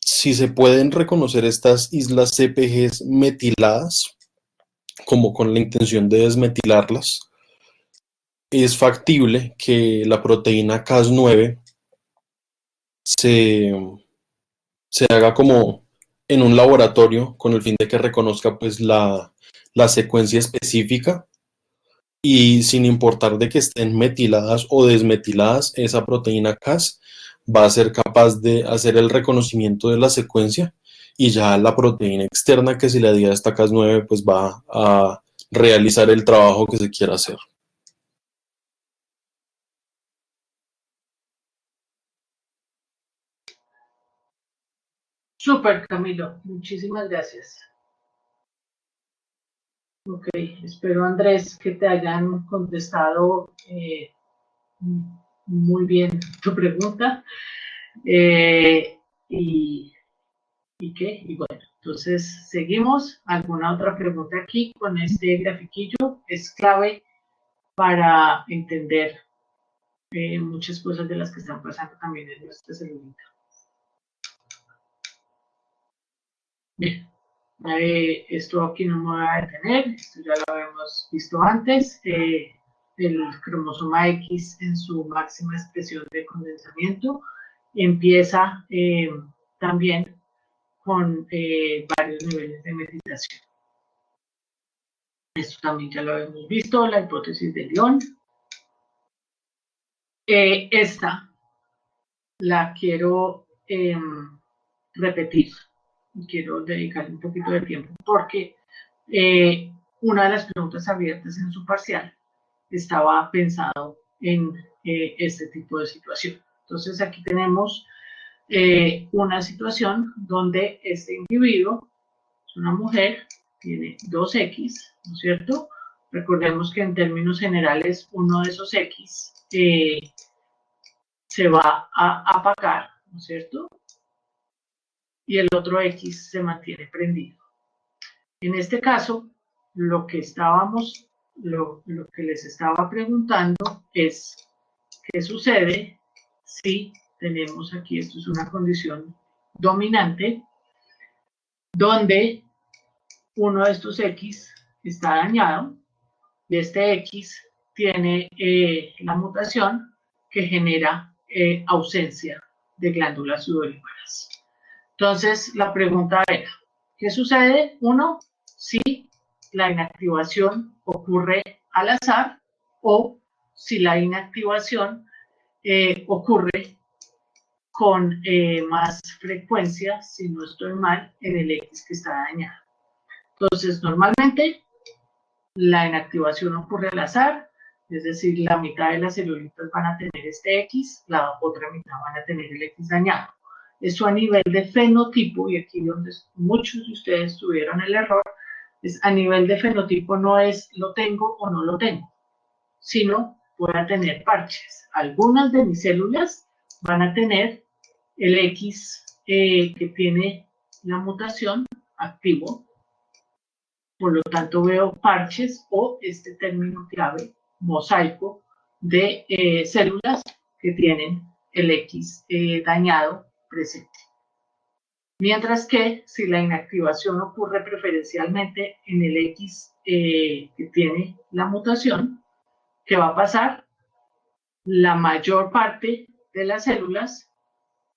si se pueden reconocer estas islas CPGs metiladas, como con la intención de desmetilarlas, es factible que la proteína Cas9 se haga como en un laboratorio con el fin de que reconozca pues la secuencia específica y sin importar de que estén metiladas o desmetiladas, esa proteína Cas va a ser capaz de hacer el reconocimiento de la secuencia y ya la proteína externa que se le adhiera a esta Cas9 pues va a realizar el trabajo que se quiera hacer. Súper, Camilo. Muchísimas gracias. Ok, espero, Andrés, que te hayan contestado muy bien tu pregunta. Y qué, y bueno, entonces seguimos. ¿Alguna otra pregunta aquí con este grafiquillo? Es clave para entender muchas cosas de las que están pasando también en nuestra celulita. Bien, esto aquí no me va a detener, esto ya lo habíamos visto antes. El cromosoma X en su máxima expresión de condensamiento empieza también con varios niveles de metilación. Esto también ya lo hemos visto, la hipótesis de Lyon. Esta la quiero repetir. Quiero dedicarle un poquito de tiempo porque una de las preguntas abiertas en su parcial estaba pensado en este tipo de situación. Entonces aquí tenemos una situación donde este individuo es una mujer, tiene 2X, ¿no es cierto? Recordemos que en términos generales uno de esos X se va a apagar, ¿no es cierto? Y el otro X se mantiene prendido. En este caso, lo que les estaba preguntando es qué sucede si tenemos aquí, esto es una condición dominante, donde uno de estos X está dañado y este X tiene la mutación que genera ausencia de glándulas sudoríparas. Entonces, la pregunta era, ¿qué sucede? Uno, si la inactivación ocurre al azar o si la inactivación ocurre con más frecuencia, si no estoy mal, en el X que está dañado. Entonces, normalmente la inactivación ocurre al azar, es decir, la mitad de las celulitas van a tener este X, la otra mitad van a tener el X dañado. Eso a nivel de fenotipo, y aquí donde muchos de ustedes tuvieron el error, es a nivel de fenotipo no es lo tengo o no lo tengo, sino voy a tener parches. Algunas de mis células van a tener el X que tiene la mutación activo, por lo tanto veo parches o este término clave, mosaico, de células que tienen el X dañado presente. Mientras que si la inactivación ocurre preferencialmente en el X que tiene la mutación, ¿qué va a pasar? La mayor parte de las células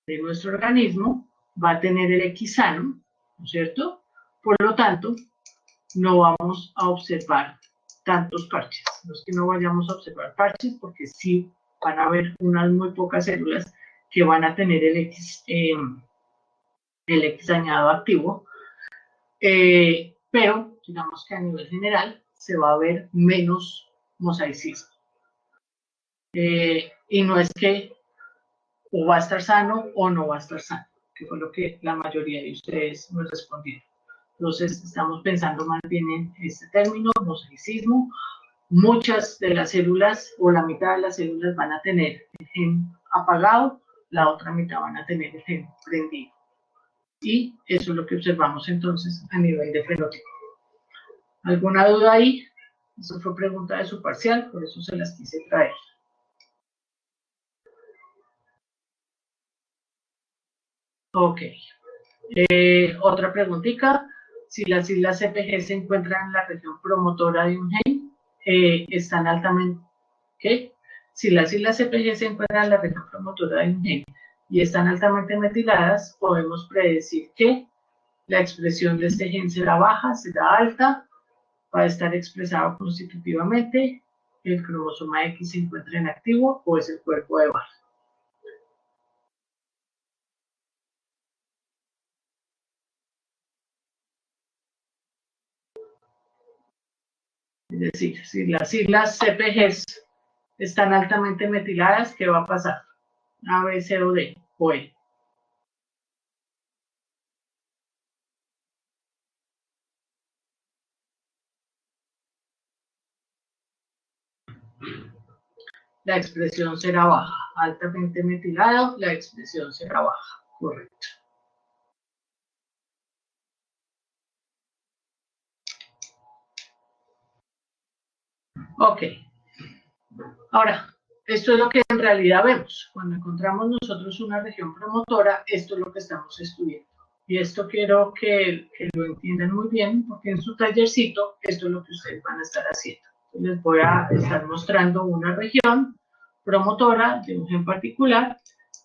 de nuestro organismo va a tener el X sano, ¿no es cierto? Por lo tanto, no vamos a observar tantos parches. No es que no vayamos a observar parches, porque sí van a haber unas muy pocas células que van a tener el X dañado activo, pero digamos que a nivel general se va a ver menos mosaicismo. Y no es que o va a estar sano o no va a estar sano, que fue lo que la mayoría de ustedes me respondieron. Entonces, estamos pensando más bien en este término, mosaicismo. Muchas de las células o la mitad de las células van a tener el gen apagado, la otra mitad van a tener el gen prendido. Y eso es lo que observamos entonces a nivel de fenotipo. ¿Alguna duda ahí? Eso fue pregunta de su parcial, por eso se las quise traer. Ok. Otra preguntita. Si las islas CPG se encuentran en la región promotora de un gen, están altamente... ¿Qué? Si las islas CPG se encuentran en la región promotora de un gen y están altamente metiladas, podemos predecir que la expresión de este gen será baja, será alta, va a estar expresado constitutivamente, el cromosoma X se encuentra en activo o es el cuerpo de Barr. Es decir, si las islas CPG están altamente metiladas, ¿qué va a pasar? A, B, C o D o E. La expresión será baja. Altamente metilado, la expresión será baja. Correcto. Ok. Ahora, esto es lo que en realidad vemos. Cuando encontramos nosotros una región promotora, esto es lo que estamos estudiando. Y esto quiero que lo entiendan muy bien, porque en su tallercito, esto es lo que ustedes van a estar haciendo. Les voy a estar mostrando una región promotora de un gen particular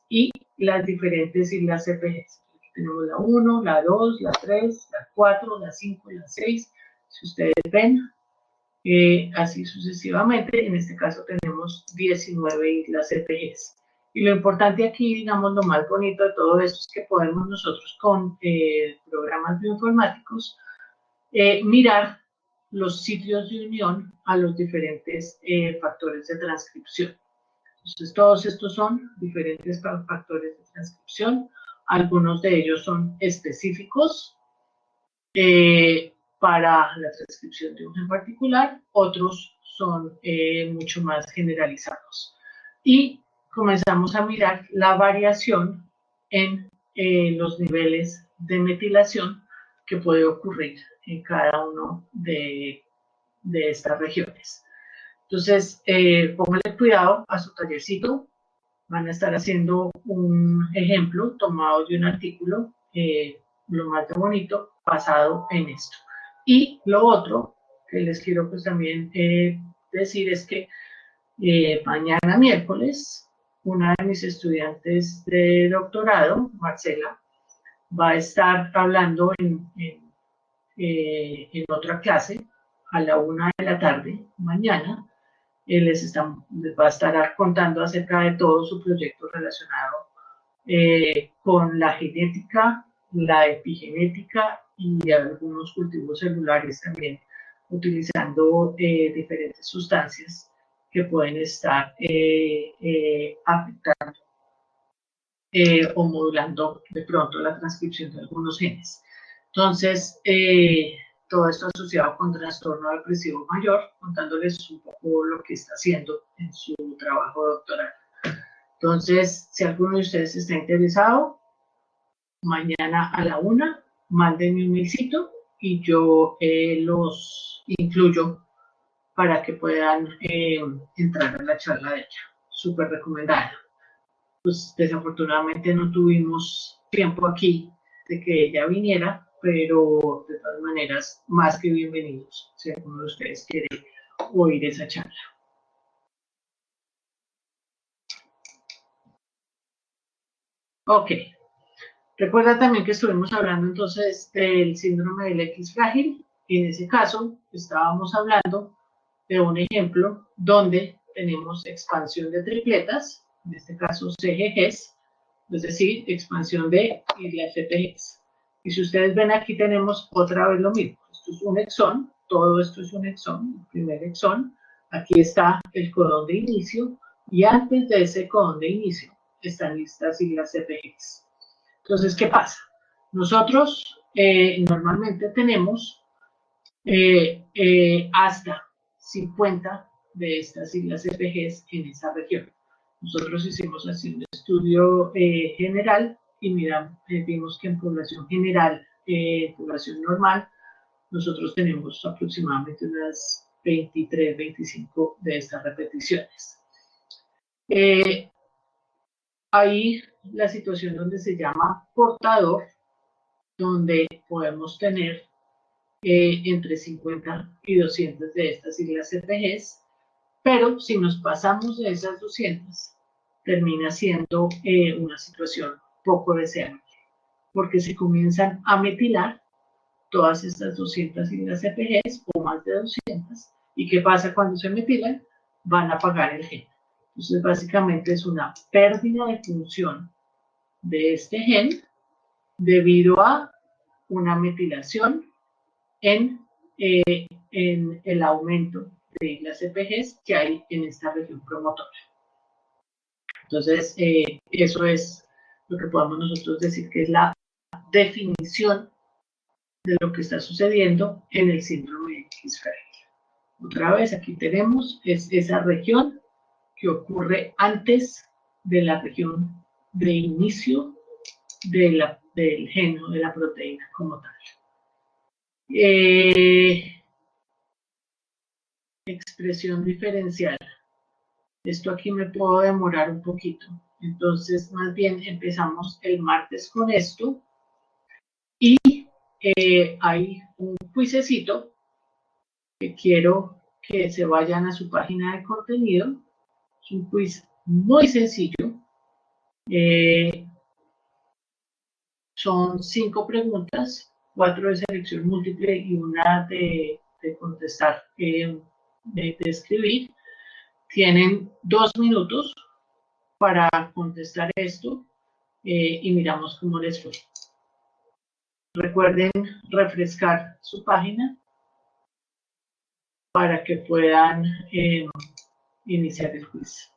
y las diferentes islas CPG. Aquí tenemos la 1, la 2, la 3, la 4, la 5 y la 6. Si ustedes ven, así sucesivamente. En este caso tenemos 19 islas CPGs. Y lo importante aquí, digamos, lo más bonito de todo esto es que podemos nosotros con programas bioinformáticos mirar los sitios de unión a los diferentes factores de transcripción. Entonces, todos estos son diferentes factores de transcripción. Algunos de ellos son específicos para la transcripción de un gen particular, otros son mucho más generalizados. Y comenzamos a mirar la variación en los niveles de metilación que puede ocurrir en cada uno de estas regiones. Entonces, póngale cuidado a su tallercito. Van a estar haciendo un ejemplo tomado de un artículo, lo más bonito, basado en esto. Y lo otro que les quiero pues también decir es que mañana miércoles, una de mis estudiantes de doctorado, Marcela, va a estar hablando en otra clase a la 1 de la tarde, mañana. Les va a estar contando acerca de todo su proyecto relacionado con la genética, la epigenética y algunos cultivos celulares también, utilizando diferentes sustancias que pueden estar afectando o modulando de pronto la transcripción de algunos genes. Entonces, todo esto asociado con trastorno depresivo mayor, contándoles un poco lo que está haciendo en su trabajo doctoral. Entonces, si alguno de ustedes está interesado, mañana a la 1, mándenme un mailcito y yo los incluyo para que puedan entrar a la charla de ella. Súper recomendada. Pues desafortunadamente no tuvimos tiempo aquí de que ella viniera, pero de todas maneras, más que bienvenidos, si alguno de ustedes quiere oír esa charla. Ok. Recuerda también que estuvimos hablando entonces del síndrome del X frágil. En ese caso, estábamos hablando de un ejemplo donde tenemos expansión de tripletas, en este caso CGGs, es decir, expansión de islas CPGs. Y si ustedes ven aquí tenemos otra vez lo mismo. Esto es un exón, todo esto es un exón, el primer exón. Aquí está el codón de inicio y antes de ese codón de inicio están estas islas CPGs. Entonces, ¿qué pasa? Nosotros normalmente tenemos hasta 50 de estas islas CPGs en esa región. Nosotros hicimos así un estudio general y vimos que en población general, población normal, nosotros tenemos aproximadamente unas 23, 25 de estas repeticiones. Hay la situación donde se llama portador, donde podemos tener entre 50 y 200 de estas islas CPGs, pero si nos pasamos de esas 200, termina siendo una situación poco deseable, porque se comienzan a metilar todas estas 200 islas CPGs o más de 200, ¿y qué pasa cuando se metilan? Van a apagar el gen. Entonces, básicamente es una pérdida de función de este gen debido a una metilación en el aumento de las CPGs que hay en esta región promotora. Entonces, eso es lo que podemos nosotros decir que es la definición de lo que está sucediendo en el síndrome de X frágil. Otra vez, aquí tenemos esa región que ocurre antes de la región de inicio del gen o de la proteína como tal. Expresión diferencial. Esto aquí me puedo demorar un poquito. Entonces, más bien empezamos el martes con esto. Y hay un cuisecito que quiero que se vayan a su página de contenido. Es un quiz muy sencillo. Son 5 preguntas, 4 de selección múltiple y una de contestar, de escribir. Tienen 2 minutos para contestar esto y miramos cómo les fue. Recuerden refrescar su página para que puedan iniciar el quiz.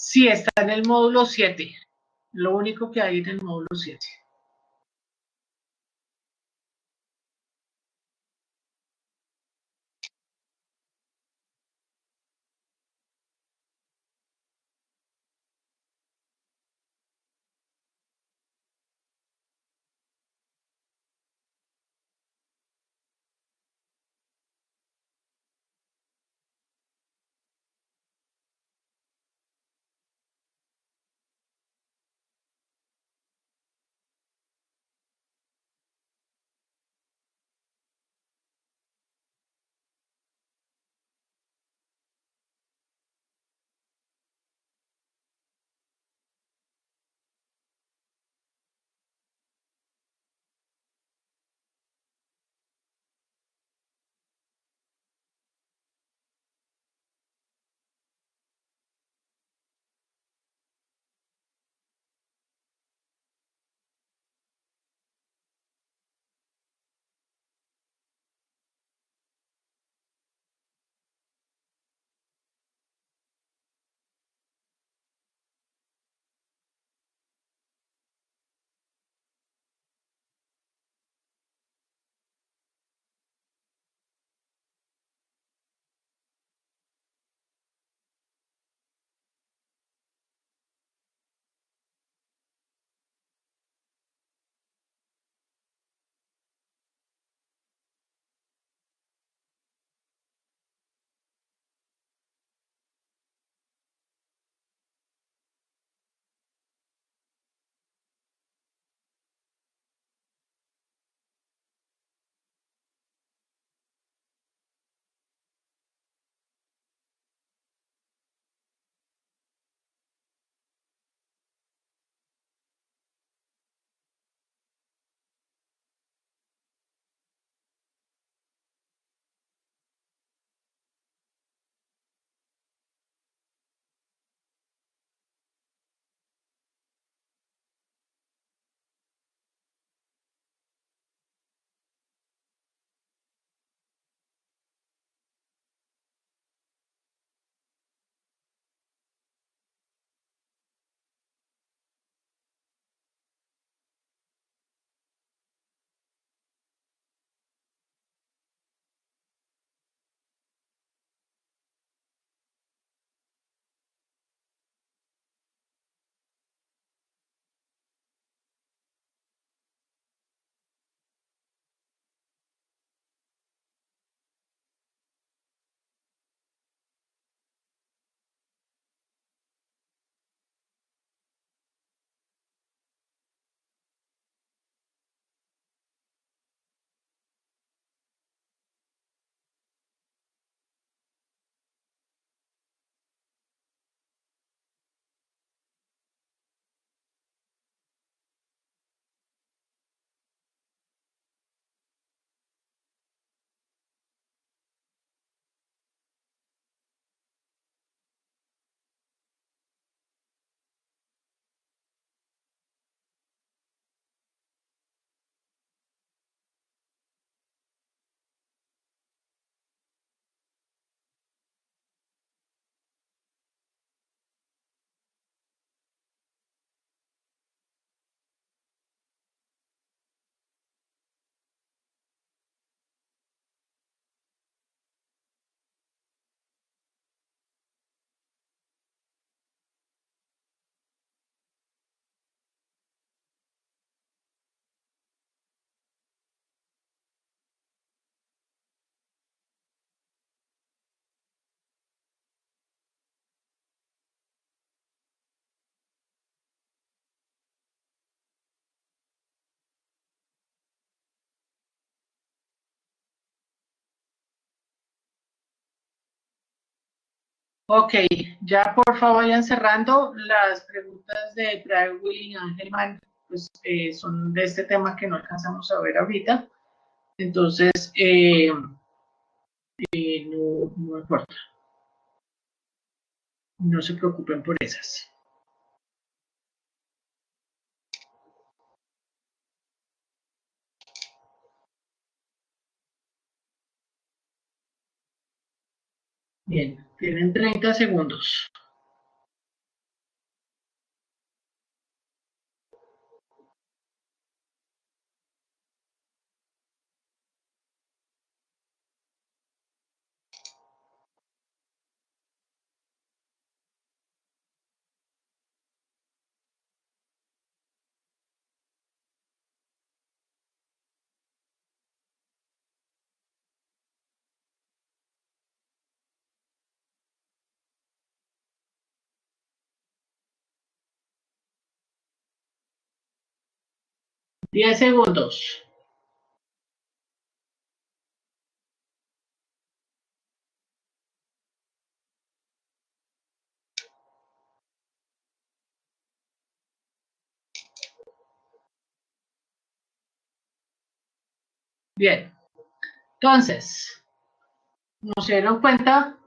Sí, está en el módulo 7. Lo único que hay en el módulo 7. Ok, ya por favor vayan cerrando. Las preguntas de Brian Willing y Angelman pues, son de este tema que no alcanzamos a ver ahorita. Entonces, no importa, no se preocupen por esas. Bien, tienen 30 segundos. 10 segundos. Bien, entonces, ¿nos dieron cuenta?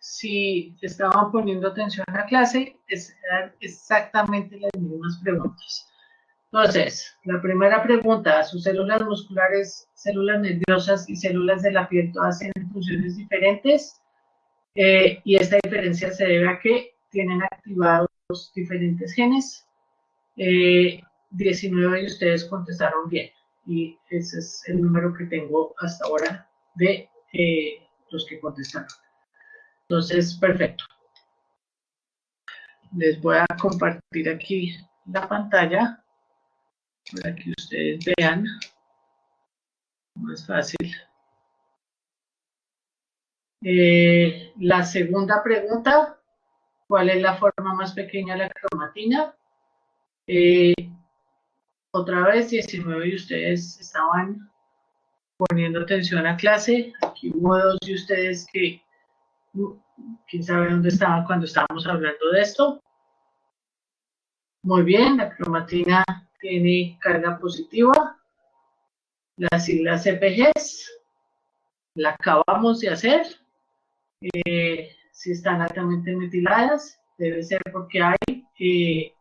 Si estaban poniendo atención a la clase, eran exactamente las mismas preguntas. Entonces, la primera pregunta, sus células musculares, células nerviosas y células de la piel todas tienen funciones diferentes, y esta diferencia se debe a que tienen activados diferentes genes. 19 de ustedes contestaron bien, y ese es el número que tengo hasta ahora de los que contestaron. Entonces, perfecto. Les voy a compartir aquí la pantalla para que ustedes vean. Más fácil. La segunda pregunta, ¿cuál es la forma más pequeña de la cromatina? Otra vez, 19 de ustedes estaban poniendo atención a clase. Aquí hubo 2 de ustedes que, quién sabe dónde estaban cuando estábamos hablando de esto. Muy bien, la cromatina tiene carga positiva. Las siglas CPGs, la acabamos de hacer. Si están altamente metiladas, debe ser porque hay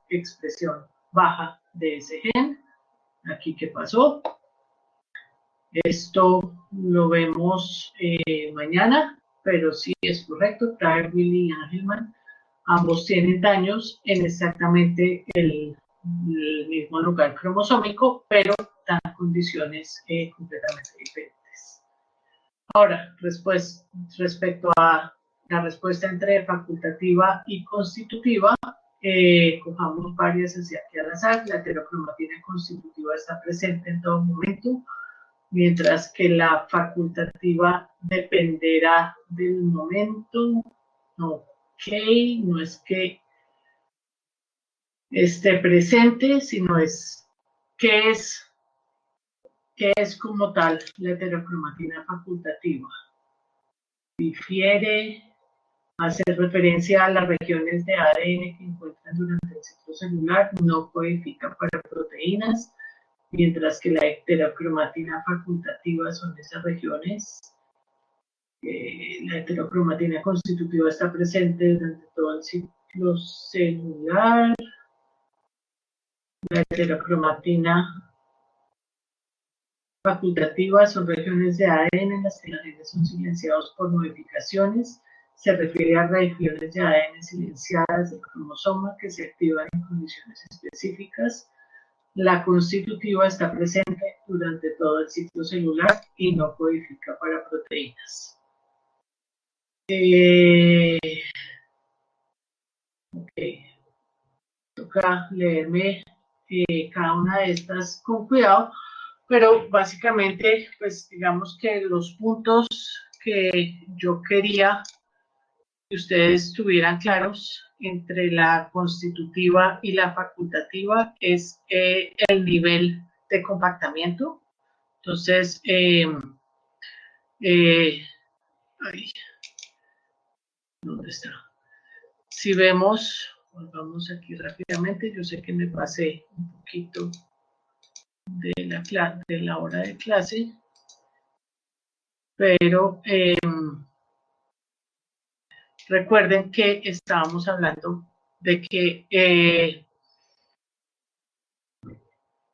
expresión baja de ese gen. Aquí, ¿qué pasó? Esto lo vemos mañana, pero sí es correcto. Tyrwhill y Angelman, ambos tienen daños en exactamente el mismo lugar cromosómico, pero dan condiciones completamente diferentes. Ahora, respecto a la respuesta entre facultativa y constitutiva, cojamos varias hacia aquí al azar. La heterocromatina constitutiva está presente en todo momento, mientras que la facultativa dependerá del momento. Ok, no es que esté presente, sino es que es como tal la heterocromatina facultativa. Difiere, hace referencia a las regiones de ADN que encuentran durante el ciclo celular, no codifica para proteínas, mientras que la heterocromatina facultativa son esas regiones. La heterocromatina constitutiva está presente durante todo el ciclo celular. La heterocromatina facultativa son regiones de ADN en las que los genes son silenciados por modificaciones. Se refiere a regiones de ADN silenciadas del cromosoma que se activan en condiciones específicas. La constitutiva está presente durante todo el ciclo celular y no codifica para proteínas. Ok, toca leerme cada una de estas con cuidado, pero básicamente, pues digamos que los puntos que yo quería que ustedes tuvieran claros entre la constitutiva y la facultativa es el nivel de compactamiento. Entonces, ¿dónde está? Si vemos, vamos aquí rápidamente, yo sé que me pasé un poquito de la hora de clase, pero recuerden que estábamos hablando de que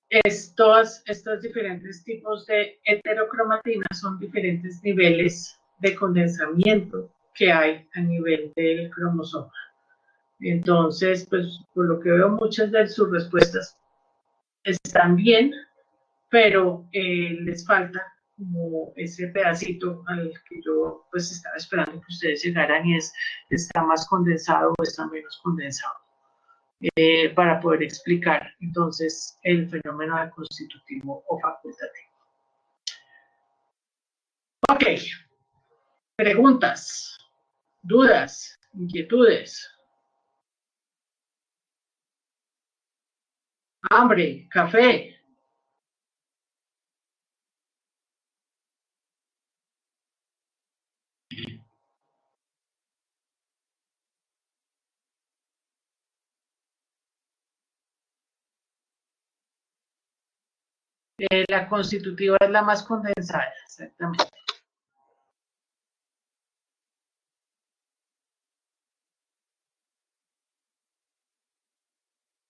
estos diferentes tipos de heterocromatina son diferentes niveles de condensamiento que hay a nivel del cromosoma. Entonces, pues por lo que veo, muchas de sus respuestas están bien, pero les falta como ese pedacito al que yo pues estaba esperando que ustedes llegaran, y está más condensado o está menos condensado, para poder explicar entonces el fenómeno de constitutivo o facultativo. Ok, preguntas, dudas, inquietudes, hambre, café. La constitutiva es la más condensada, exactamente.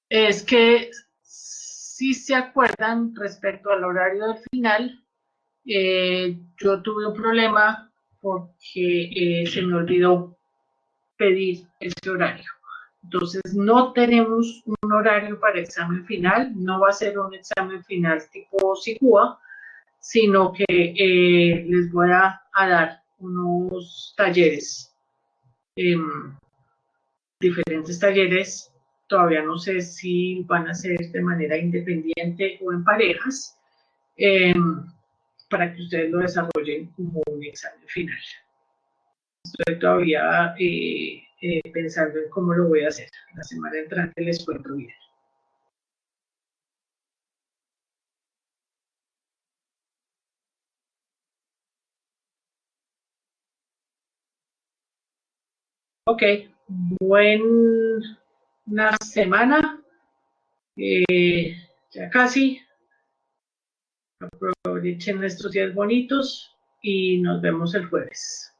Es que si se acuerdan respecto al horario del final, yo tuve un problema porque se me olvidó pedir ese horario. Entonces, no tenemos un horario para examen final, no va a ser un examen final tipo SICUA, sino que les voy a dar unos talleres, eh, diferentes talleres. Todavía no sé si van a ser de manera independiente o en parejas, eh, para que ustedes lo desarrollen como un examen final. Estoy todavía pensando en cómo lo voy a hacer. La semana entrante les cuento bien. Ok, buena semana. Ya casi. Aprovechen estos días bonitos y nos vemos el jueves.